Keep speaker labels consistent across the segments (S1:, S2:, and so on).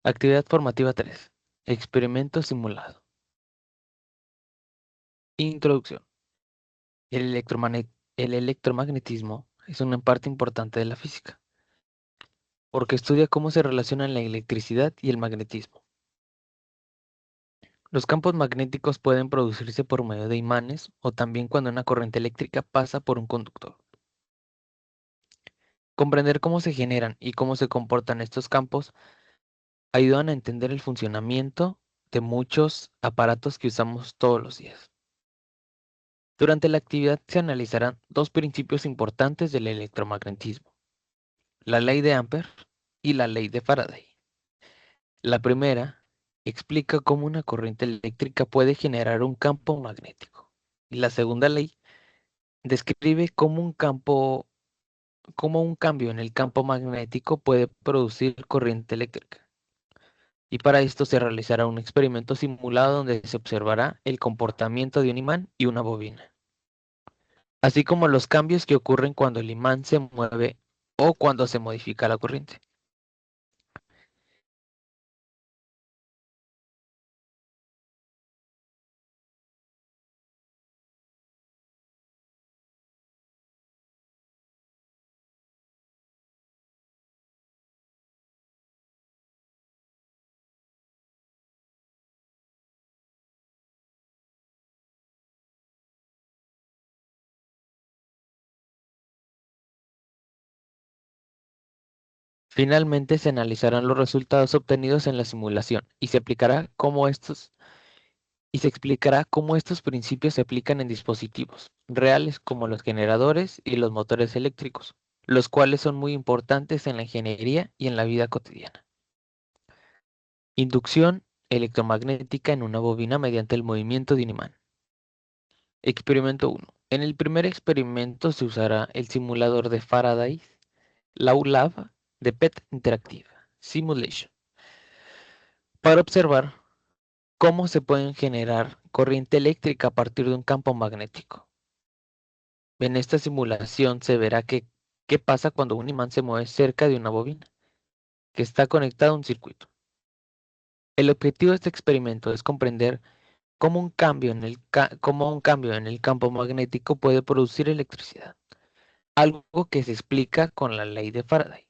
S1: Actividad formativa 3. Experimento simulado. Introducción. El electromagnetismo es una parte importante de la física, porque estudia cómo se relacionan la electricidad y el magnetismo. Los campos magnéticos pueden producirse por medio de imanes o también cuando una corriente eléctrica pasa por un conductor. Comprender cómo se generan y cómo se comportan estos campos ayudan a entender el funcionamiento de muchos aparatos que usamos todos los días. Durante la actividad se analizarán dos principios importantes del electromagnetismo: la ley de Ampere y la ley de Faraday. La primera explica cómo una corriente eléctrica puede generar un campo magnético. Y la segunda ley describe cómo un cambio en el campo magnético puede producir corriente eléctrica. Y para esto se realizará un experimento simulado donde se observará el comportamiento de un imán y una bobina, así como los cambios que ocurren cuando el imán se mueve o cuando se modifica la corriente. Finalmente se analizarán los resultados obtenidos en la simulación y se explicará cómo estos principios se aplican en dispositivos reales como los generadores y los motores eléctricos, los cuales son muy importantes en la ingeniería y en la vida cotidiana. Inducción electromagnética en una bobina mediante el movimiento de un imán. Experimento 1. En el primer experimento se usará el simulador de Faraday, LAULAB de PET Interactive Simulation, para observar cómo se puede generar corriente eléctrica a partir de un campo magnético. En esta simulación se verá qué pasa cuando un imán se mueve cerca de una bobina que está conectada a un circuito. El objetivo de este experimento es comprender cómo un cambio en el campo magnético puede producir electricidad, algo que se explica con la ley de Faraday.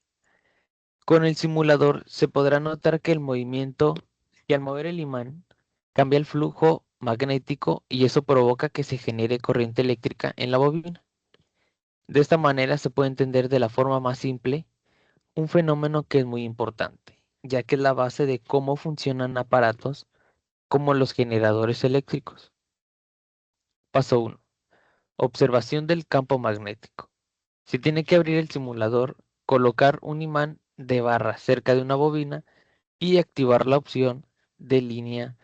S1: Con el simulador se podrá notar que al mover el imán cambia el flujo magnético y eso provoca que se genere corriente eléctrica en la bobina. De esta manera se puede entender de la forma más simple un fenómeno que es muy importante, ya que es la base de cómo funcionan aparatos como los generadores eléctricos. Paso 1. Observación del campo magnético. Se tiene que abrir el simulador, colocar un imán de barra cerca de una bobina y activar la opción de líneas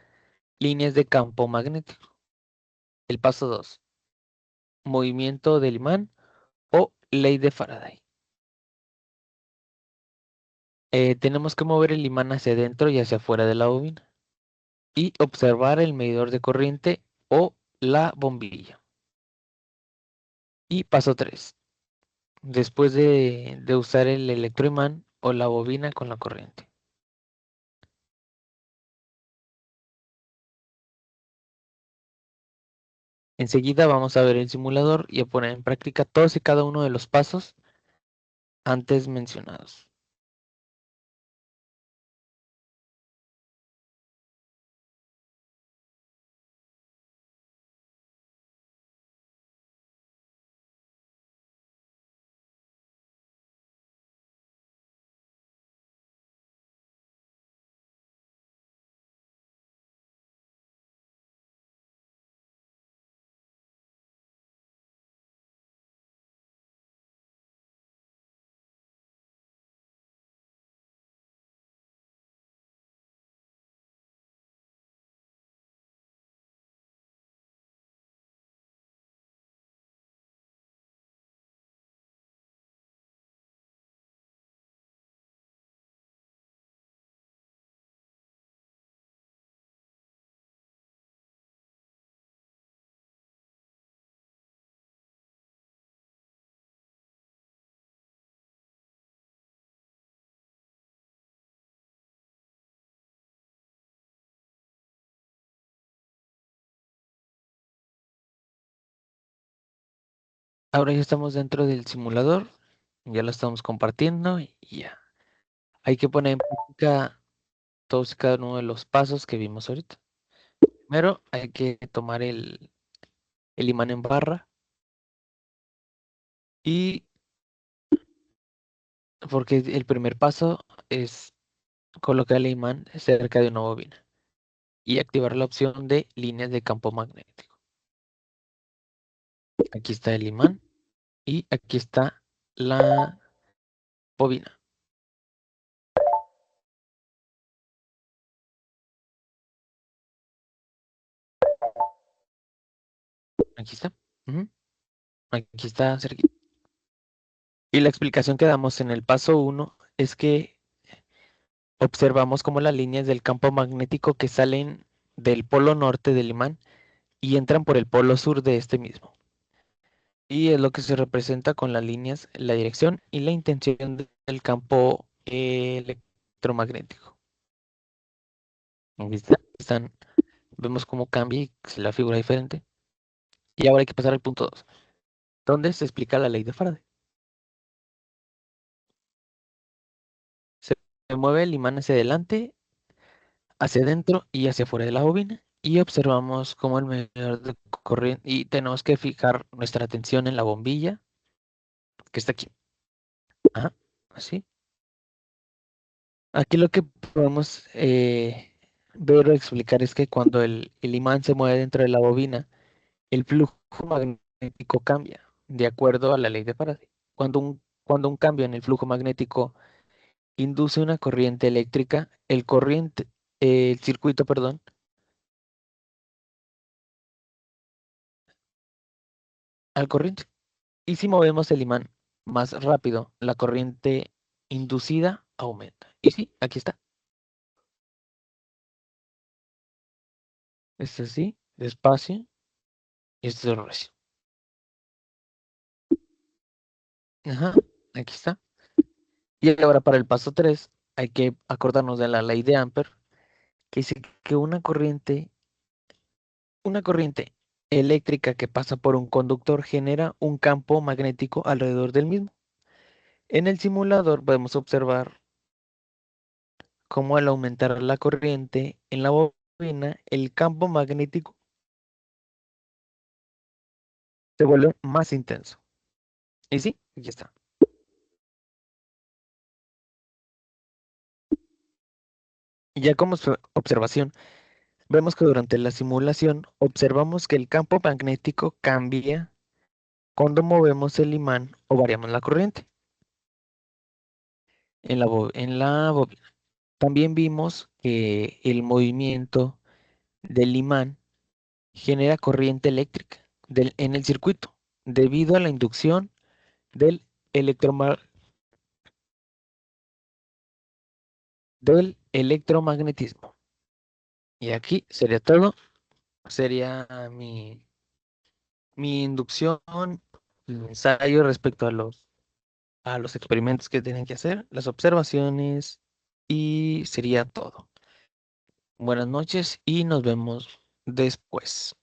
S1: de campo magnético. El paso 2. Movimiento del imán o ley de Faraday. Tenemos que mover el imán hacia adentro y hacia afuera de la bobina y observar el medidor de corriente o la bombilla. Y paso 3. Después de usar el electroimán o la bobina con la corriente. Enseguida vamos a ver el simulador y a poner en práctica todos y cada uno de los pasos antes mencionados. Ahora ya estamos dentro del simulador, ya lo estamos compartiendo y ya. Hay que poner en práctica todos y cada uno de los pasos que vimos ahorita. Primero hay que tomar el imán en barra y porque el primer paso es colocar el imán cerca de una bobina y activar la opción de líneas de campo magnético. Aquí está el imán y aquí está la bobina. Aquí está. Ujú. Aquí está cerquita. Y la explicación que damos en el paso uno es que observamos cómo las líneas del campo magnético que salen del polo norte del imán y entran por el polo sur de este mismo. Y es lo que se representa con las líneas, la dirección y la intención del campo electromagnético. Aquí están, vemos cómo cambia y se la figura diferente. Y ahora hay que pasar al punto 2, donde se explica la ley de Faraday. Se mueve el imán hacia adelante, hacia adentro y hacia afuera de la bobina. Y observamos cómo el medidor de corriente, y tenemos que fijar nuestra atención en la bombilla que está aquí. Ajá, así. Aquí lo que podemos ver o explicar es que cuando el imán se mueve dentro de la bobina, el flujo magnético cambia de acuerdo a la ley de Faraday. Cuando un cambio en el flujo magnético induce una corriente eléctrica, el circuito, perdón, al corriente. Y si movemos el imán más rápido, la corriente inducida aumenta. Y sí, aquí está. Esto es así, despacio, y esto es recio. Ajá, aquí está. Y ahora para el paso 3 hay que acordarnos de la ley de Ampere, que dice que una corriente eléctrica que pasa por un conductor genera un campo magnético alrededor del mismo. En el simulador podemos observar cómo al aumentar la corriente en la bobina, el campo magnético se vuelve más intenso. Y sí, aquí está. Y ya como observación, vemos que durante la simulación observamos que el campo magnético cambia cuando movemos el imán o variamos la corriente en la bobina. También vimos que el movimiento del imán genera corriente eléctrica en el circuito debido a la inducción del, electroma- del electromagnetismo. Y aquí sería todo. Sería mi inducción, mi ensayo respecto a los experimentos que tienen que hacer, las observaciones y sería todo. Buenas noches y nos vemos después.